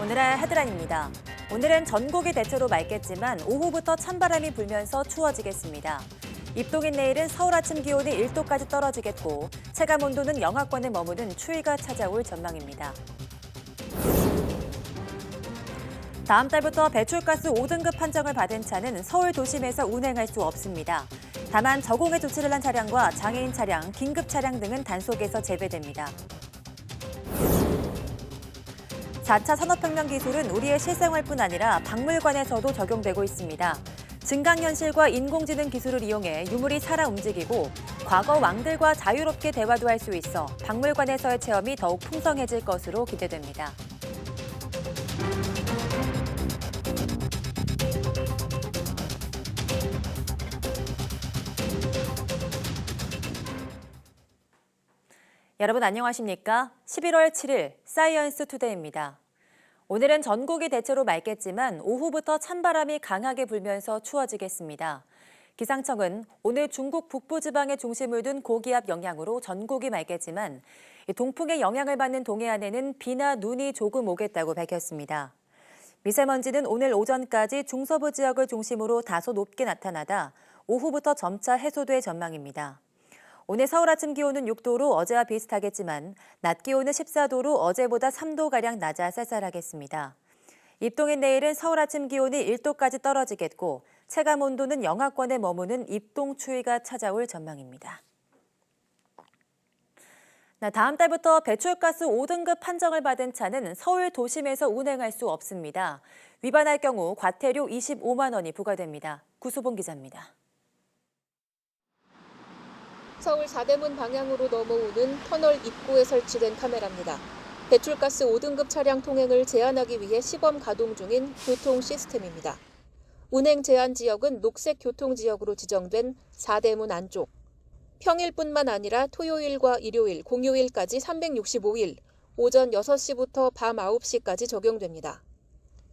오늘의 헤드라인입니다. 오늘은 전국이 대체로 맑겠지만 오후부터 찬바람이 불면서 추워지겠습니다. 입동인 내일은 서울 아침 기온이 1도까지 떨어지겠고 체감 온도는 영하권에 머무는 추위가 찾아올 전망입니다. 다음 달부터 배출가스 5등급 판정을 받은 차는 서울 도심에서 운행할 수 없습니다. 다만 저공해 조치를 한 차량과 장애인 차량, 긴급 차량 등은 단속에서 제외됩니다. 4차 산업혁명 기술은 우리의 실생활뿐 아니라 박물관에서도 적용되고 있습니다. 증강현실과 인공지능 기술을 이용해 유물이 살아 움직이고 과거 왕들과 자유롭게 대화도 할 수 있어 박물관에서의 체험이 더욱 풍성해질 것으로 기대됩니다. 여러분 안녕하십니까? 11월 7일 사이언스 투데이입니다. 오늘은 전국이 대체로 맑겠지만 오후부터 찬바람이 강하게 불면서 추워지겠습니다. 기상청은 오늘 중국 북부지방에 중심을 둔 고기압 영향으로 전국이 맑겠지만 동풍의 영향을 받는 동해안에는 비나 눈이 조금 오겠다고 밝혔습니다. 미세먼지는 오늘 오전까지 중서부 지역을 중심으로 다소 높게 나타나다 오후부터 점차 해소될 전망입니다. 오늘 서울 아침 기온은 6도로 어제와 비슷하겠지만 낮 기온은 14도로 어제보다 3도가량 낮아 쌀쌀하겠습니다. 입동인 내일은 서울 아침 기온이 1도까지 떨어지겠고 체감 온도는 영하권에 머무는 입동 추위가 찾아올 전망입니다. 다음 달부터 배출가스 5등급 판정을 받은 차는 서울 도심에서 운행할 수 없습니다. 위반할 경우 과태료 25만 원이 부과됩니다. 구수봉 기자입니다. 서울 사대문 방향으로 넘어오는 터널 입구에 설치된 카메라입니다. 배출가스 5등급 차량 통행을 제한하기 위해 시범 가동 중인 교통 시스템입니다. 운행 제한 지역은 녹색 교통지역으로 지정된 사대문 안쪽. 평일뿐만 아니라 토요일과 일요일, 공휴일까지 365일, 오전 6시부터 밤 9시까지 적용됩니다.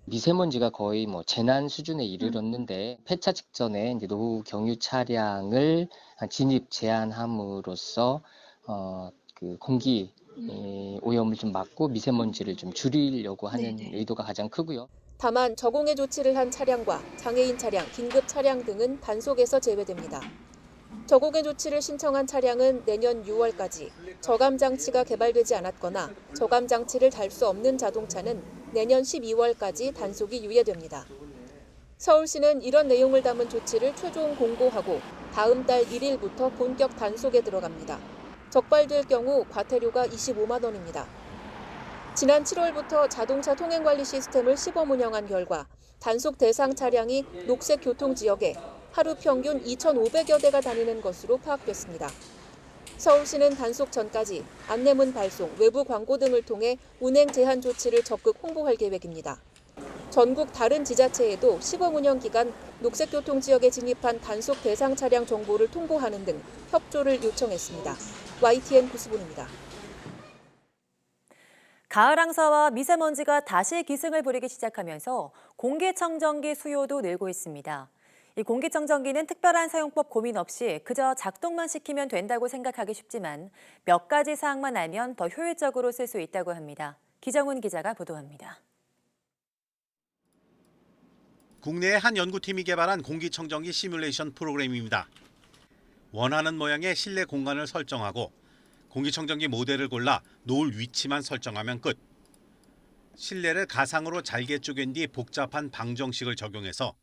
미세먼지가 거의 재난 수준에 이르렀는데 폐차 직전에 이제 노후 경유 차량을 진입 제한함으로써 그 공기 오염을 좀 막고 미세먼지를 좀 줄이려고 하는 의도가 가장 크고요. 다만 저공해 조치를 한 차량과 장애인 차량, 긴급 차량 등은 단속에서 제외됩니다. 저공해 조치를 신청한 차량은 내년 6월까지, 저감 장치가 개발되지 않았거나 저감 장치를 달 수 없는 자동차는 내년 12월까지 단속이 유예됩니다. 서울시는 이런 내용을 담은 조치를 최종 공고하고 다음 달 1일부터 본격 단속에 들어갑니다. 적발될 경우 과태료가 25만 원입니다. 지난 7월부터 자동차 통행관리 시스템을 시범 운영한 결과 단속 대상 차량이 녹색 교통지역에 하루 평균 2,500여 대가 다니는 것으로 파악됐습니다. 서울시는 단속 전까지 안내문 발송, 외부 광고 등을 통해 운행 제한 조치를 적극 홍보할 계획입니다. 전국 다른 지자체에도 시범 운영 기간 녹색 교통지역에 진입한 단속 대상 차량 정보를 통보하는 등 협조를 요청했습니다. YTN 구수본입니다. 가을 황사와 미세먼지가 다시 기승을 부리기 시작하면서 공기청정기 수요도 늘고 있습니다. 이 공기청정기는 특별한 사용법 고민 없이 그저 작동만 시키면 된다고 생각하기 쉽지만 몇 가지 사항만 알면 더 효율적으로 쓸 수 있다고 합니다. 기정훈 기자가 보도합니다. 국내의 한 연구팀이 개발한 공기청정기 시뮬레이션 프로그램입니다. 원하는 모양의 실내 공간을 설정하고 공기청정기 모델을 골라 놓을 위치만 설정하면 끝. 실내를 가상으로 잘게 쪼갠 뒤 복잡한 방정식을 적용해서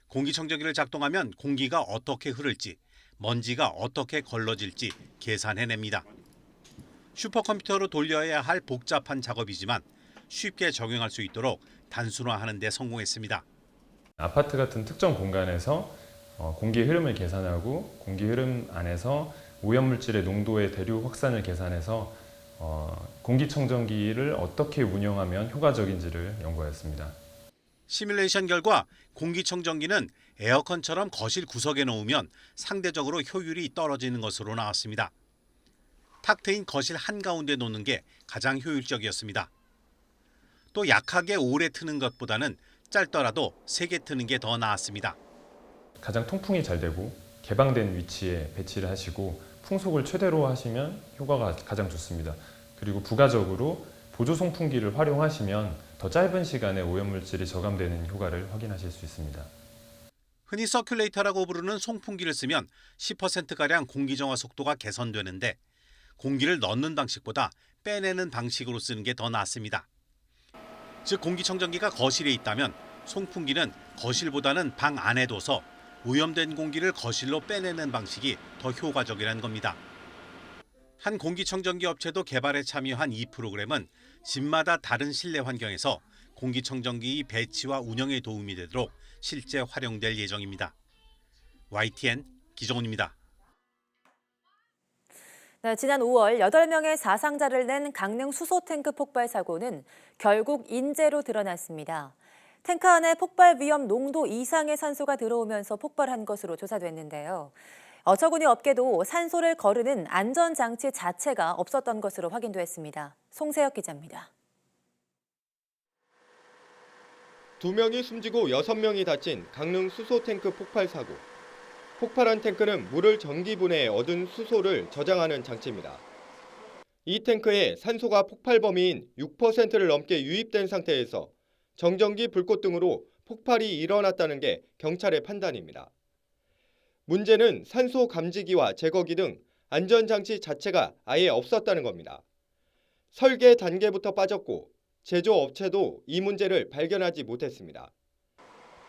공기청정기를 작동하면 공기가 어떻게 흐를지, 먼지가 어떻게 걸러질지 계산해냅니다. 슈퍼컴퓨터로 돌려야 할 복잡한 작업이지만 쉽게 적용할 수 있도록 단순화하는 데 성공했습니다. 아파트 같은 특정 공간에서 공기 흐름을 계산하고 공기 흐름 안에서 오염물질의 농도의 대류 확산을 계산해서 공기청정기를 어떻게 운영하면 효과적인지를 연구하였습니다. 시뮬레이션 결과 공기청정기는 에어컨처럼 거실 구석에 놓으면 상대적으로 효율이 떨어지는 것으로 나왔습니다. 탁 트인 거실 한가운데 놓는 게 가장 효율적이었습니다. 또 약하게 오래 트는 것보다는 짧더라도 세게 트는 게 더 나았습니다. 가장 통풍이 잘 되고 개방된 위치에 배치를 하시고 풍속을 최대로 하시면 효과가 가장 좋습니다. 그리고 부가적으로 보조 송풍기를 활용하시면 더 짧은 시간에 오염물질이 저감되는 효과를 확인하실 수 있습니다. 흔히 서큘레이터라고 부르는 송풍기를 쓰면 10%가량 공기 정화 속도가 개선되는데 공기를 넣는 방식보다 빼내는 방식으로 쓰는 게 더 낫습니다. 즉 공기청정기가 거실에 있다면 송풍기는 거실보다는 방 안에 둬서 오염된 공기를 거실로 빼내는 방식이 더 효과적이라는 겁니다. 한 공기청정기 업체도 개발에 참여한 이 프로그램은 집마다 다른 실내 환경에서 공기청정기 배치와 운영에 도움이 되도록 실제 활용될 예정입니다. YTN 기정훈입니다. 네, 지난 5월 8명의 사상자를 낸 강릉 수소탱크 폭발 사고는 결국 인재로 드러났습니다. 탱크 안에 폭발 위험 농도 이상의 산소가 들어오면서 폭발한 것으로 조사됐는데요. 어처구니 없게도 산소를 거르는 안전장치 자체가 없었던 것으로 확인됐습니다. 송세혁 기자입니다. 2명이 숨지고 6명이 다친 강릉 수소탱크 폭발 사고. 폭발한 탱크는 물을 전기 분해해 얻은 수소를 저장하는 장치입니다. 이 탱크에 산소가 폭발 범위인 6%를 넘게 유입된 상태에서 정전기 불꽃 등으로 폭발이 일어났다는 게 경찰의 판단입니다. 문제는 산소 감지기와 제거기 등 안전장치 자체가 아예 없었다는 겁니다. 설계 단계부터 빠졌고 제조업체도 이 문제를 발견하지 못했습니다.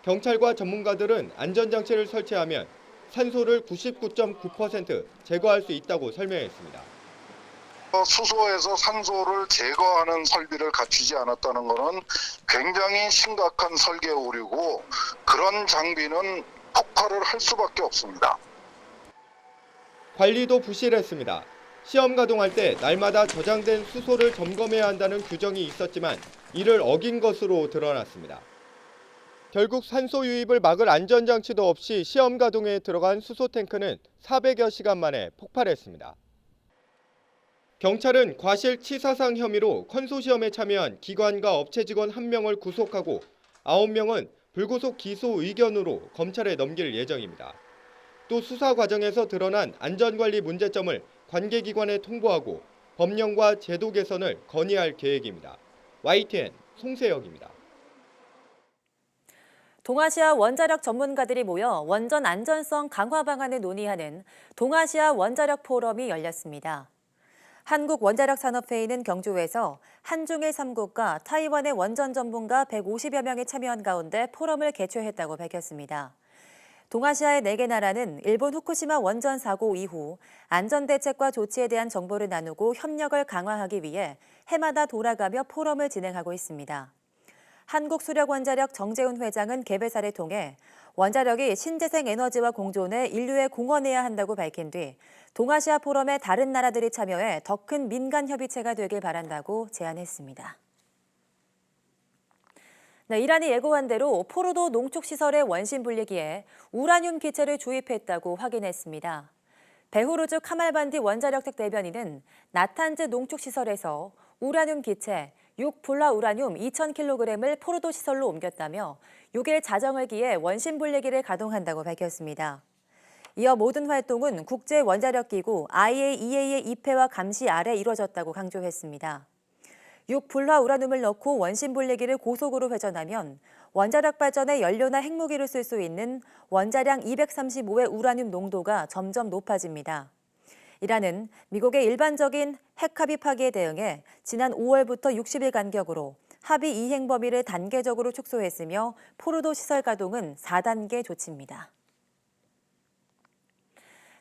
경찰과 전문가들은 안전장치를 설치하면 산소를 99.9% 제거할 수 있다고 설명했습니다. 수소에서 산소를 제거하는 설비를 갖추지 않았다는 것은 굉장히 심각한 설계 오류고 그런 장비는 폭발을 할 수밖에 없습니다. 관리도 부실했습니다. 시험 가동할 때 날마다 저장된 수소를 점검해야 한다는 규정이 있었지만 이를 어긴 것으로 드러났습니다. 결국 산소 유입을 막을 안전장치도 없이 시험 가동에 들어간 수소 탱크는 400여 시간 만에 폭발했습니다. 경찰은 과실치사상 혐의로 컨소시엄에 참여한 기관과 업체 직원 1명을 구속하고 9명은 불구속 기소 의견으로 검찰에 넘길 예정입니다. 또 수사 과정에서 드러난 안전관리 문제점을 관계기관에 통보하고 법령과 제도 개선을 건의할 계획입니다. YTN 송세혁입니다. 동아시아 원자력 전문가들이 모여 원전 안전성 강화 방안을 논의하는 동아시아 원자력 포럼이 열렸습니다. 한국원자력산업회의는 경주에서 한중일 3국과 타이완의 원전 전문가 150여 명이 참여한 가운데 포럼을 개최했다고 밝혔습니다. 동아시아의 4개 나라는 일본 후쿠시마 원전 사고 이후 안전대책과 조치에 대한 정보를 나누고 협력을 강화하기 위해 해마다 돌아가며 포럼을 진행하고 있습니다. 한국수력원자력 정재훈 회장은 개배사를 통해 원자력이 신재생 에너지와 공존해 인류에 공헌해야 한다고 밝힌 뒤 동아시아 포럼에 다른 나라들이 참여해 더 큰 민간 협의체가 되길 바란다고 제안했습니다. 네, 이란이 예고한 대로 포르도 농축시설의 원심 분리기에 우라늄 기체를 주입했다고 확인했습니다. 베후루즈 카말반디 원자력택 대변인은 나탄즈 농축시설에서 우라늄 기체 6불라우라늄 2,000kg을 포르도 시설로 옮겼다며 6일 자정을 기해 원심 분리기를 가동한다고 밝혔습니다. 이어 모든 활동은 국제원자력기구 IAEA의 입회와 감시 아래 이뤄졌다고 강조했습니다. 6불라우라늄을 넣고 원심 분리기를 고속으로 회전하면 원자력 발전에 연료나 핵무기를 쓸 수 있는 원자량 235의 우라늄 농도가 점점 높아집니다. 이란은 미국의 일반적인 핵 합의 파기에 대응해 지난 5월부터 60일 간격으로 합의 이행 범위를 단계적으로 축소했으며 포르도 시설 가동은 4단계 조치입니다.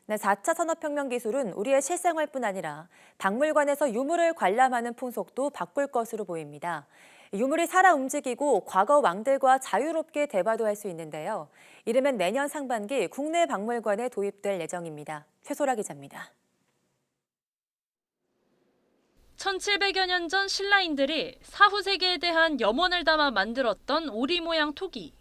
네, 4차 산업혁명 기술은 우리의 실생활뿐 아니라 박물관에서 유물을 관람하는 풍속도 바꿀 것으로 보입니다. 유물이 살아 움직이고 과거 왕들과 자유롭게 대화도 할 수 있는데요. 이르면 내년 상반기 국내 박물관에 도입될 예정입니다. 최소라 기자입니다. 1700여 년 전 신라인들이 사후세계에 대한 염원을 담아 만들었던 오리 모양 토기.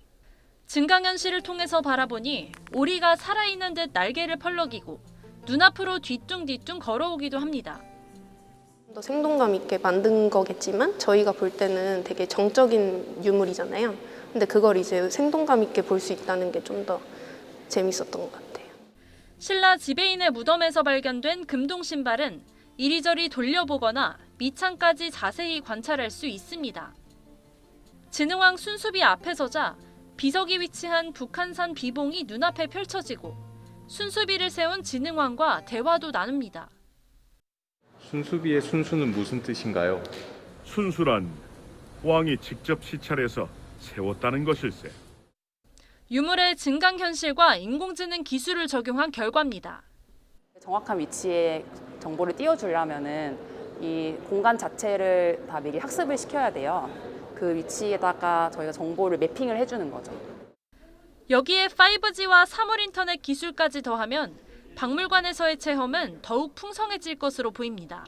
증강현실을 통해서 바라보니 오리가 살아있는 듯 날개를 펄럭이고 눈앞으로 뒤뚱뒤뚱 걸어오기도 합니다. 더 생동감 있게 만든 거겠지만 저희가 볼 때는 되게 정적인 유물이잖아요. 근데 그걸 이제 생동감 있게 볼 수 있다는 게 좀 더 재밌었던 것 같아요. 신라 지배인의 무덤에서 발견된 금동 신발은 이리저리 돌려보거나 밑창까지 자세히 관찰할 수 있습니다. 진흥왕 순수비 앞에 서자 비석이 위치한 북한산 비봉이 눈앞에 펼쳐지고 순수비를 세운 진흥왕과 대화도 나눕니다. 순수비의 순수는 무슨 뜻인가요? 순수란 왕이 직접 시찰해서 세웠다는 것일세. 유물의 증강 현실과 인공지능 기술을 적용한 결과입니다. 정확한 위치에 정보를 띄워주려면은 이 공간 자체를 다 미리 학습을 시켜야 돼요. 그 위치에다가 저희가 정보를 매핑을 해주는 거죠. 여기에 5G와 사물 인터넷 기술까지 더하면 박물관에서의 체험은 더욱 풍성해질 것으로 보입니다.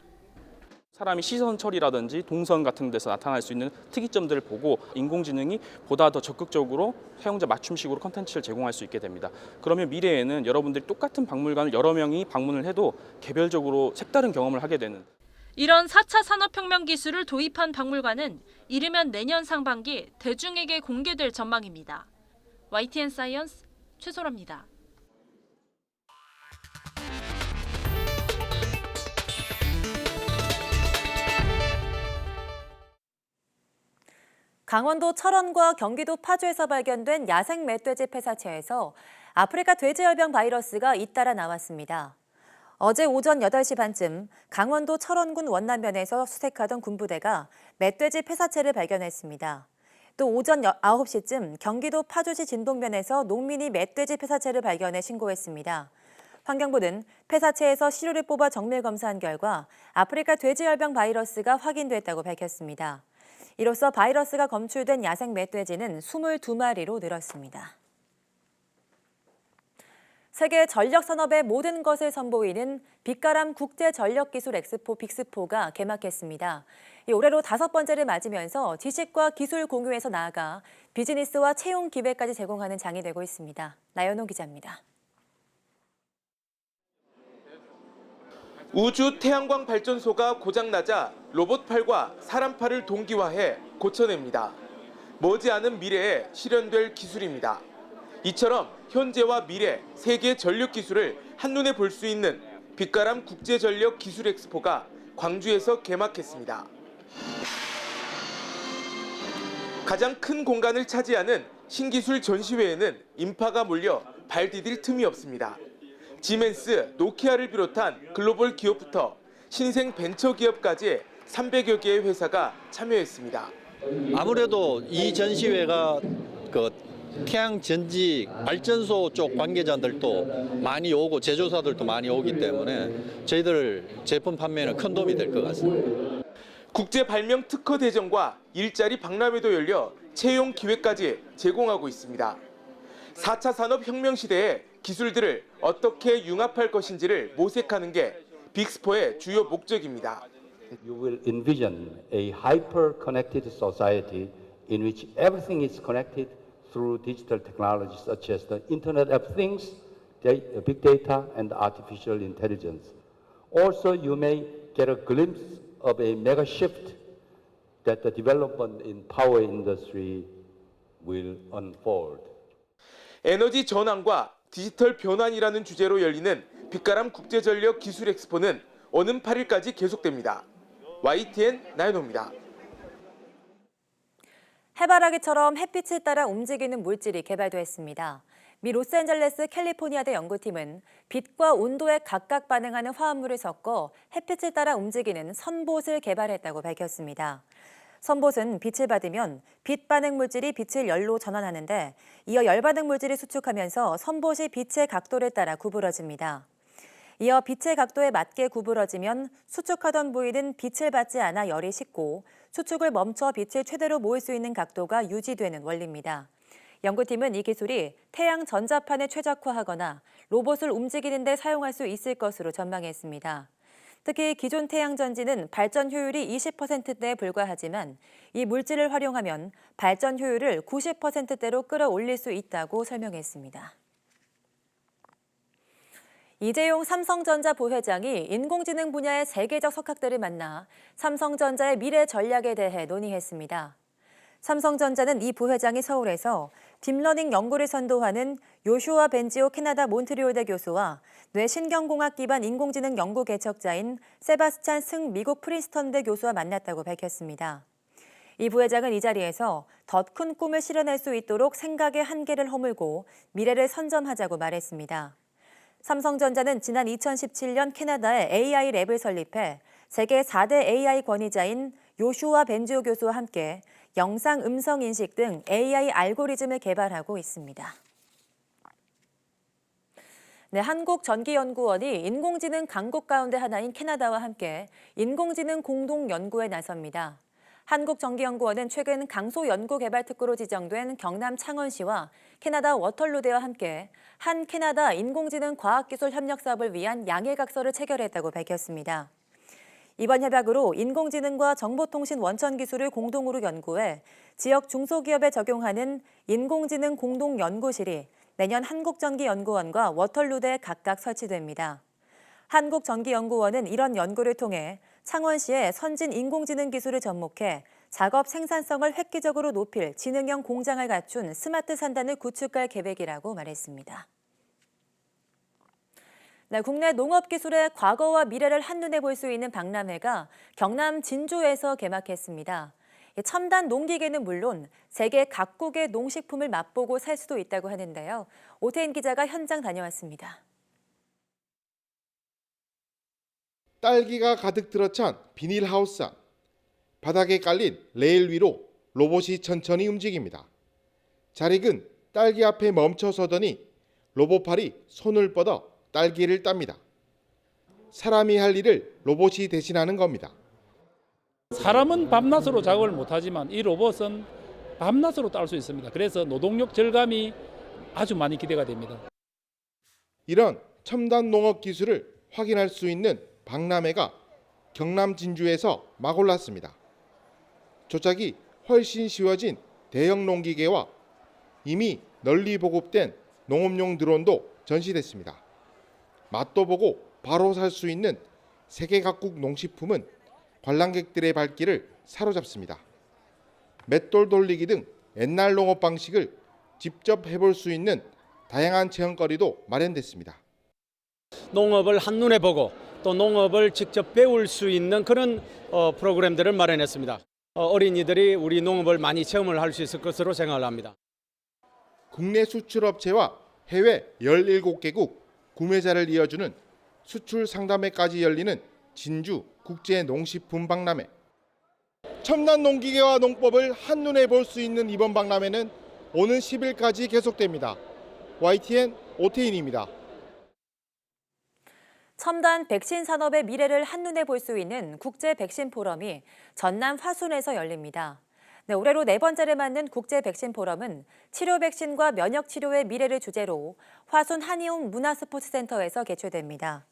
사람이 시선 처리라든지 동선 같은 데서 나타날 수 있는 특이점들을 보고 인공지능이 보다 더 적극적으로 사용자 맞춤식으로 컨텐츠를 제공할 수 있게 됩니다. 그러면 미래에는 여러분들이 똑같은 박물관을 여러 명이 방문을 해도 개별적으로 색다른 경험을 하게 되는. 이런 4차 산업혁명 기술을 도입한 박물관은 이르면 내년 상반기 대중에게 공개될 전망입니다. YTN 사이언스 최소라입니다. 강원도 철원과 경기도 파주에서 발견된 야생 멧돼지 폐사체에서 아프리카 돼지열병 바이러스가 잇따라 나왔습니다. 어제 오전 8시 반쯤 강원도 철원군 원남면에서 수색하던 군부대가 멧돼지 폐사체를 발견했습니다. 또 오전 9시쯤 경기도 파주시 진동면에서 농민이 멧돼지 폐사체를 발견해 신고했습니다. 환경부는 폐사체에서 시료를 뽑아 정밀 검사한 결과 아프리카 돼지열병 바이러스가 확인됐다고 밝혔습니다. 이로써 바이러스가 검출된 야생 멧돼지는 22마리로 늘었습니다. 세계 전력 산업의 모든 것을 선보이는 빛가람 국제전력기술 엑스포 빅스포가 개막했습니다. 올해로 5번째를 맞으면서 지식과 기술 공유에서 나아가 비즈니스와 채용 기회까지 제공하는 장이 되고 있습니다. 나연호 기자입니다. 우주 태양광 발전소가 고장나자 로봇팔과 사람팔을 동기화해 고쳐냅니다. 머지않은 미래에 실현될 기술입니다. 이처럼 현재와 미래 세계 전력 기술을 한눈에 볼 수 있는 빛가람 국제전력 기술 엑스포가 광주에서 개막했습니다. 가장 큰 공간을 차지하는 신기술 전시회에는 인파가 몰려 발 디딜 틈이 없습니다. 지멘스, 노키아를 비롯한 글로벌 기업부터 신생 벤처기업까지 300여 개의 회사가 참여했습니다. 아무래도 이 전시회가 태양 전지 발전소 쪽 관계자들도 많이 오고 제조사들도 많이 오기 때문에 저희들 제품 판매에는 큰 도움이 될 것 같습니다. 국제 발명 특허 대전과 일자리 박람회도 열려 채용 기회까지 제공하고 있습니다. 4차 산업혁명 시대에 기술들을 어떻게 융합할 것인지를 모색하는 게 빅스포의 주요 목적입니다. You will envision a hyper-connected society in which everything is connected through digital technologies such as the Internet of Things, big data, and artificial intelligence. Also, you may get a glimpse of a mega shift that the development in power industry will unfold. 에너지 전환과 디지털 변환이라는 주제로 열리는 빛가람 국제전력 기술 엑스포는 오는 8일까지 계속됩니다. YTN 나연호입니다. 해바라기처럼 햇빛을 따라 움직이는 물질이 개발됐습니다. 미 로스앤젤레스 캘리포니아대 연구팀은 빛과 온도에 각각 반응하는 화합물을 섞어 햇빛을 따라 움직이는 선봇을 개발했다고 밝혔습니다. 선봇은 빛을 받으면 빛 반응 물질이 빛을 열로 전환하는데 이어 열 반응 물질이 수축하면서 선봇이 빛의 각도를 따라 구부러집니다. 이어 빛의 각도에 맞게 구부러지면 수축하던 부위는 빛을 받지 않아 열이 식고 수축을 멈춰 빛을 최대로 모을 수 있는 각도가 유지되는 원리입니다. 연구팀은 이 기술이 태양 전자판에 최적화하거나 로봇을 움직이는 데 사용할 수 있을 것으로 전망했습니다. 특히 기존 태양 전지는 발전 효율이 20%대에 불과하지만 이 물질을 활용하면 발전 효율을 90%대로 끌어올릴 수 있다고 설명했습니다. 이재용 삼성전자 부회장이 인공지능 분야의 세계적 석학들을 만나 삼성전자의 미래 전략에 대해 논의했습니다. 삼성전자는 이 부회장이 서울에서 딥러닝 연구를 선도하는 요슈아 벤지오 캐나다 몬트리올대 교수와 뇌신경공학 기반 인공지능 연구 개척자인 세바스찬 승 미국 프린스턴대 교수와 만났다고 밝혔습니다. 이 부회장은 이 자리에서 더 큰 꿈을 실현할 수 있도록 생각의 한계를 허물고 미래를 선점하자고 말했습니다. 삼성전자는 지난 2017년 캐나다에 AI 랩을 설립해 세계 4대 AI 권위자인 요슈아 벤지오 교수와 함께 영상, 음성 인식 등 AI 알고리즘을 개발하고 있습니다. 네, 한국전기연구원이 인공지능 강국 가운데 하나인 캐나다와 함께 인공지능 공동 연구에 나섭니다. 한국전기연구원은 최근 강소연구개발특구로 지정된 경남 창원시와 캐나다 워털루대와 함께 한 캐나다 인공지능 과학기술 협력 사업을 위한 양해각서를 체결했다고 밝혔습니다. 이번 협약으로 인공지능과 정보통신 원천 기술을 공동으로 연구해 지역 중소기업에 적용하는 인공지능 공동연구실이 내년 한국전기연구원과 워털루대에 각각 설치됩니다. 한국전기연구원은 이런 연구를 통해 창원시의 선진 인공지능 기술을 접목해 작업 생산성을 획기적으로 높일 지능형 공장을 갖춘 스마트 산단을 구축할 계획이라고 말했습니다. 네, 국내 농업기술의 과거와 미래를 한눈에 볼 수 있는 박람회가 경남 진주에서 개막했습니다. 첨단 농기계는 물론 세계 각국의 농식품을 맛보고 살 수도 있다고 하는데요. 오태인 기자가 현장 다녀왔습니다. 딸기가 가득 들어찬 비닐하우스 안. 바닥에 깔린 레일 위로 로봇이 천천히 움직입니다. 잘 익은 딸기 앞에 멈춰 서더니 로봇팔이 손을 뻗어 딸기를 땁니다. 사람이 할 일을 로봇이 대신하는 겁니다. 사람은 밤낮으로 작업을 못하지만 이 로봇은 밤낮으로 딸 수 있습니다. 그래서 노동력 절감이 아주 많이 기대가 됩니다. 이런 첨단 농업 기술을 확인할 수 있는 박람회가 경남 진주에서 막 올랐습니다. 조작이 훨씬 쉬워진 대형 농기계와 이미 널리 보급된 농업용 드론도 전시됐습니다. 맛도 보고 바로 살 수 있는 세계 각국 농식품은 관람객들의 발길을 사로잡습니다. 맷돌 돌리기 등 옛날 농업 방식을 직접 해볼 수 있는 다양한 체험거리도 마련됐습니다. 농업을 한눈에 보고 또 농업을 직접 배울 수 있는 그런 프로그램들을 마련했습니다. 어린이들이 우리 농업을 많이 체험을 할 수 있을 것으로 생각을 합니다. 국내 수출업체와 해외 17개국 구매자를 이어주는 수출 상담회까지 열리는 진주 국제농식품 박람회. 첨단 농기계와 농법을 한눈에 볼 수 있는 이번 박람회는 오는 10일까지 계속됩니다. YTN 오태인입니다. 첨단 백신 산업의 미래를 한눈에 볼 수 있는 국제 백신 포럼이 전남 화순에서 열립니다. 네, 올해로 4번째를 맞는 국제 백신 포럼은 치료 백신과 면역 치료의 미래를 주제로 화순 한의용 문화스포츠센터에서 개최됩니다.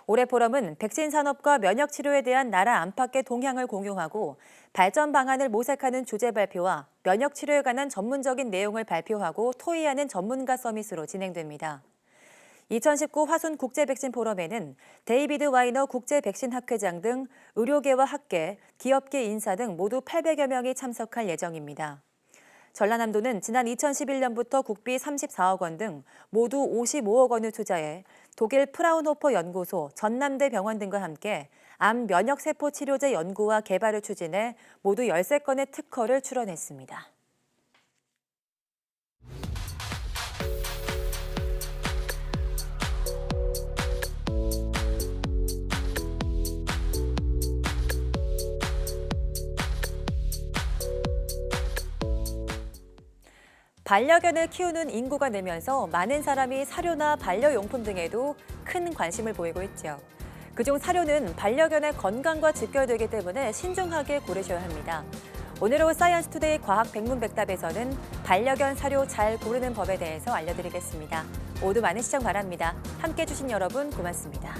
올해 포럼은 백신 산업과 면역 치료에 대한 나라 안팎의 동향을 공유하고 발전 방안을 모색하는 주제 발표와 면역 치료에 관한 전문적인 내용을 발표하고 토의하는 전문가 서밋으로 진행됩니다. 2019 화순 국제백신 포럼에는 데이비드 와이너 국제백신학회장 등 의료계와 학계, 기업계 인사 등 모두 800여 명이 참석할 예정입니다. 전라남도는 지난 2011년부터 국비 34억 원 등 모두 55억 원을 투자해 독일 프라운호퍼 연구소, 전남대 병원 등과 함께 암 면역세포 치료제 연구와 개발을 추진해 모두 13건의 특허를 출원했습니다. 반려견을 키우는 인구가 늘면서 많은 사람이 사료나 반려용품 등에도 큰 관심을 보이고 있죠. 그중 사료는 반려견의 건강과 직결되기 때문에 신중하게 고르셔야 합니다. 오늘의 사이언스 투데이 과학 백문백답에서는 반려견 사료 잘 고르는 법에 대해서 알려드리겠습니다. 모두 많은 시청 바랍니다. 함께해 주신 여러분 고맙습니다.